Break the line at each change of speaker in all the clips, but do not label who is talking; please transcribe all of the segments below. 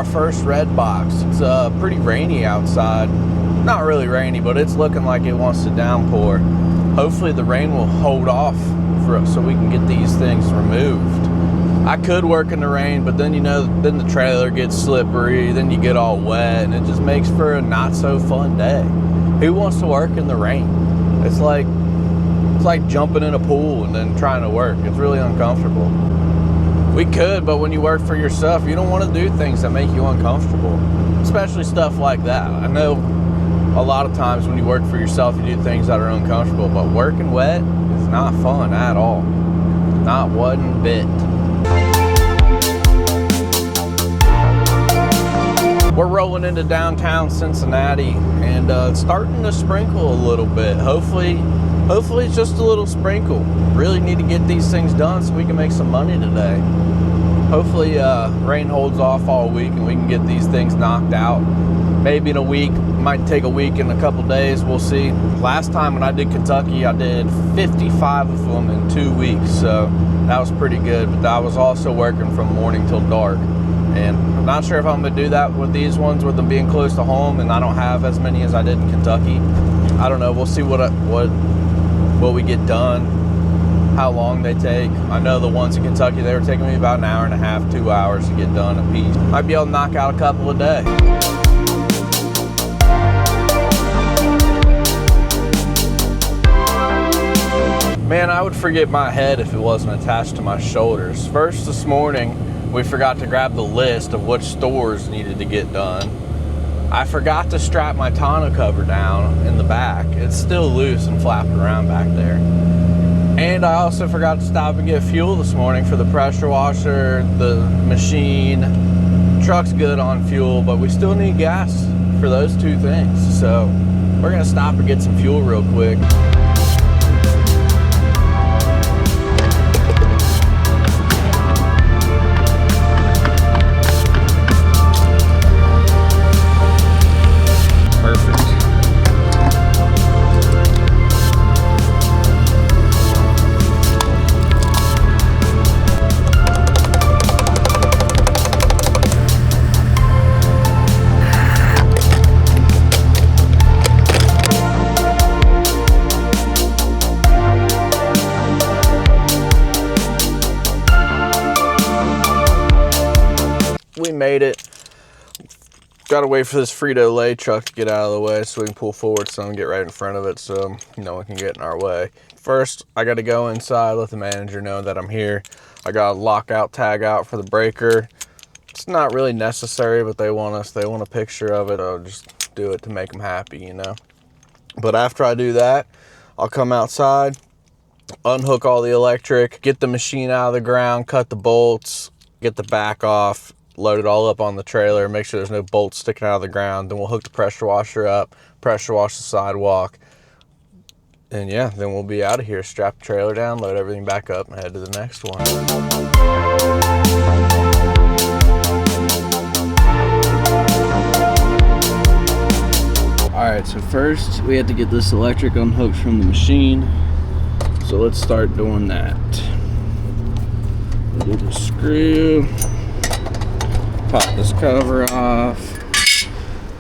our first Redbox. It's pretty rainy outside. Not really rainy, but it's looking like it wants to downpour. Hopefully the rain will hold off so we can get these things removed. I could work in the rain, but then then the trailer gets slippery, then you get all wet, and it just makes for a not so fun day. Who wants to work in the rain? It's like jumping in a pool and then trying to work. It's really uncomfortable. We could, but when you work for yourself, you don't want to do things that make you uncomfortable, especially stuff like that. I know a lot of times when you work for yourself, you do things that are uncomfortable, but working wet is not fun at all. Not one bit. We're rolling into downtown Cincinnati, and it's starting to sprinkle a little bit. Hopefully it's just a little sprinkle. Really need to get these things done so we can make some money today. Hopefully rain holds off all week and we can get these things knocked out. Maybe in a week, might take a week and a couple days, we'll see. Last time when I did Kentucky, I did 55 of them in 2 weeks, so that was pretty good. But I was also working from morning till dark. And I'm not sure if I'm gonna do that with these ones, with them being close to home, and I don't have as many as I did in Kentucky. I don't know, we'll see what we get done, how long they take. I know the ones in Kentucky, they were taking me about an hour and a half, 2 hours to get done a piece. Might be able to knock out a couple a day. Man, I would forget my head if it wasn't attached to my shoulders. First this morning, we forgot to grab the list of which stores needed to get done. I forgot to strap my tonneau cover down in the back. It's still loose and flapping around back there. And I also forgot to stop and get fuel this morning for the pressure washer, the machine. Truck's good on fuel, but we still need gas for those two things. So we're gonna stop and get some fuel real quick. We made it. Gotta wait for this Frito-Lay truck to get out of the way so we can pull forward some and get right in front of it so no one can get in our way. First, I gotta go inside, let the manager know that I'm here. I got a lockout tag out for the breaker. It's not really necessary, but they want a picture of it. I'll just do it to make them happy, you know. But after I do that, I'll come outside, unhook all the electric, get the machine out of the ground, cut the bolts, get the back off, load it all up on the trailer, make sure there's no bolts sticking out of the ground. Then we'll hook the pressure washer up, pressure wash the sidewalk, and yeah, then we'll be out of here. Strap the trailer down, load everything back up, and head to the next one. All right, so first we had to get this electric unhooked from the machine. So let's start doing that. We'll do the screw. Pop this cover off.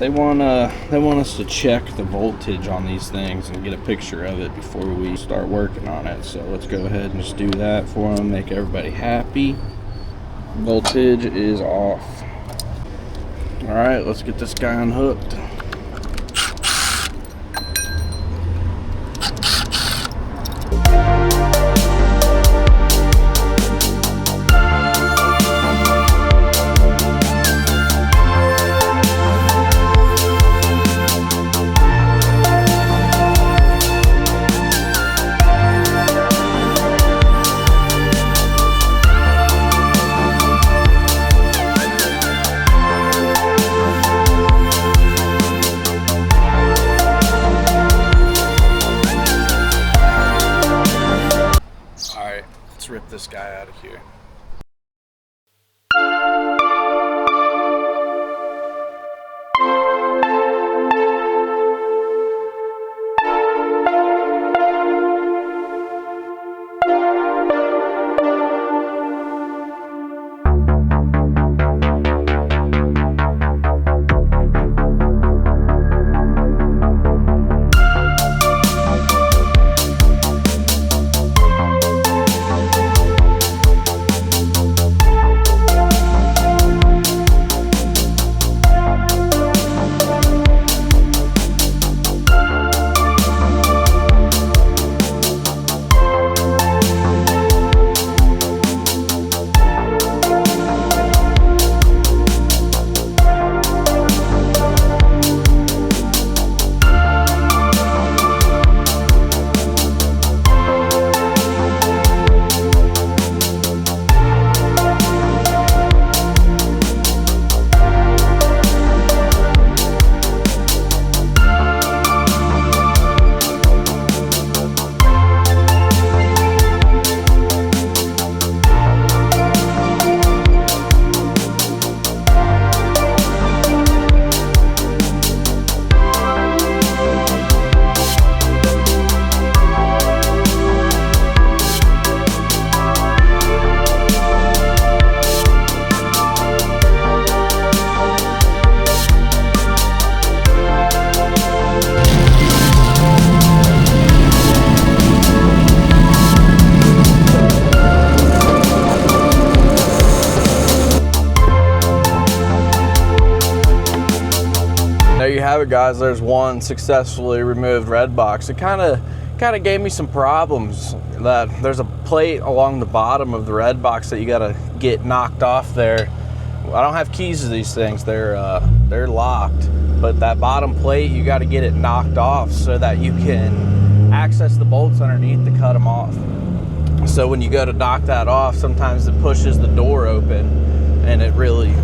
They want us to check the voltage on these things and get a picture of it before we start working on it. So let's go ahead and just do that for them, make everybody happy. Voltage is off. All right, let's get this guy unhooked. Rip this guy out of here. have it, guys. There's one successfully removed Redbox. It kind of gave me some problems. That there's a plate along the bottom of the Redbox that you gotta get knocked off there. I don't have keys to these things. They're locked, but that bottom plate, you got to get it knocked off so that you can access the bolts underneath to cut them off. So when you go to knock that off, sometimes it pushes the door open, and it really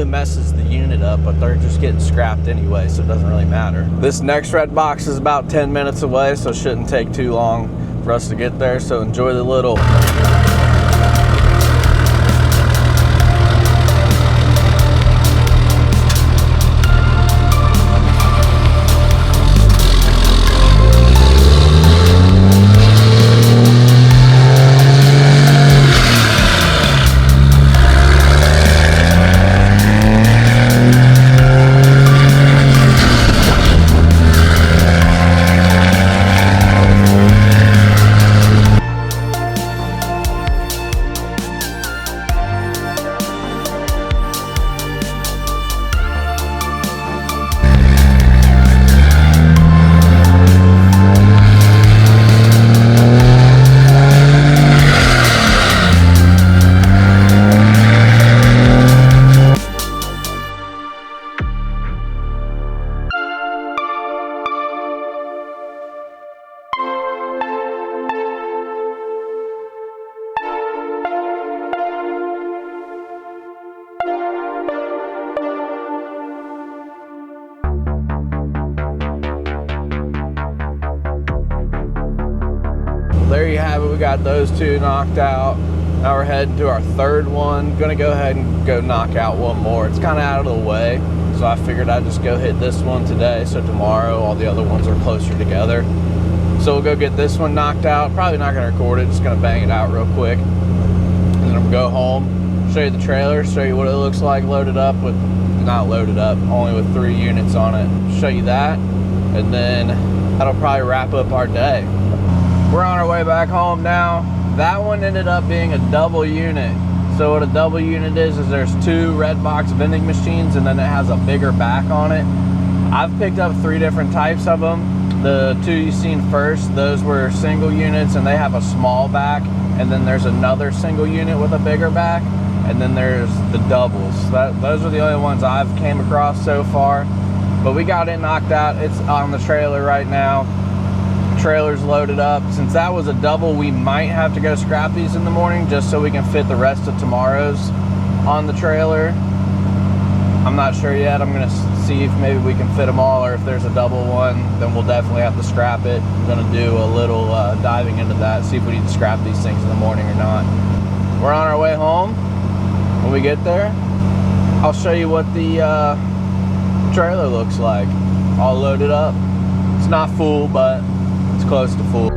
messes the unit up, but they're just getting scrapped anyway, so it doesn't really matter. This next Redbox is about 10 minutes away, so it shouldn't take too long for us to get there, so enjoy the little there you have it. We got those two knocked out. Now we're heading to our third one. Gonna go ahead and go knock out one more. It's kind of out of the way, so I figured I'd just go hit this one today, so tomorrow all the other ones are closer together. So we'll go get this one knocked out. Probably not gonna record it, just gonna bang it out real quick. And then I'm gonna go home, show you the trailer, show you what it looks like loaded up with, not loaded up, only with 3 units on it. Show you that, and then that'll probably wrap up our day. We're on our way back home now. That one ended up being a double unit. So what a double unit is there's 2 Redbox vending machines, and then it has a bigger back on it. I've picked up 3 different types of them. The 2 you've seen first, those were single units, and they have a small back. And then there's another single unit with a bigger back. And then there's the doubles. Those are the only ones I've came across so far. But we got it knocked out. It's on the trailer right now. Trailer's loaded up. Since that was a double, we might have to go scrap these in the morning just so we can fit the rest of tomorrow's on the trailer. I'm not sure yet. I'm gonna see if maybe we can fit them all, or if there's a double one, then we'll definitely have to scrap it. I'm gonna do a little diving into that, see if we need to scrap these things in the morning or not. We're on our way home. When we get there, I'll show you what the trailer looks like, all loaded up. It's not full, but it's close to full.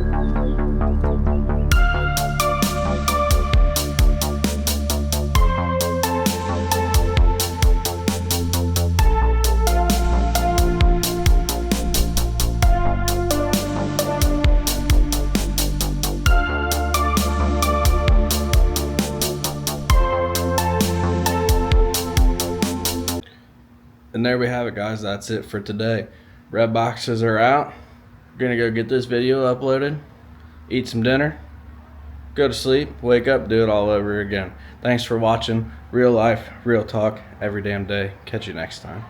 And there we have it, guys. That's it for today. Red boxes are out. We're gonna go get this video uploaded, eat some dinner, go to sleep, wake up, do it all over again. Thanks for watching. Real life, real talk, every damn day. Catch you next time.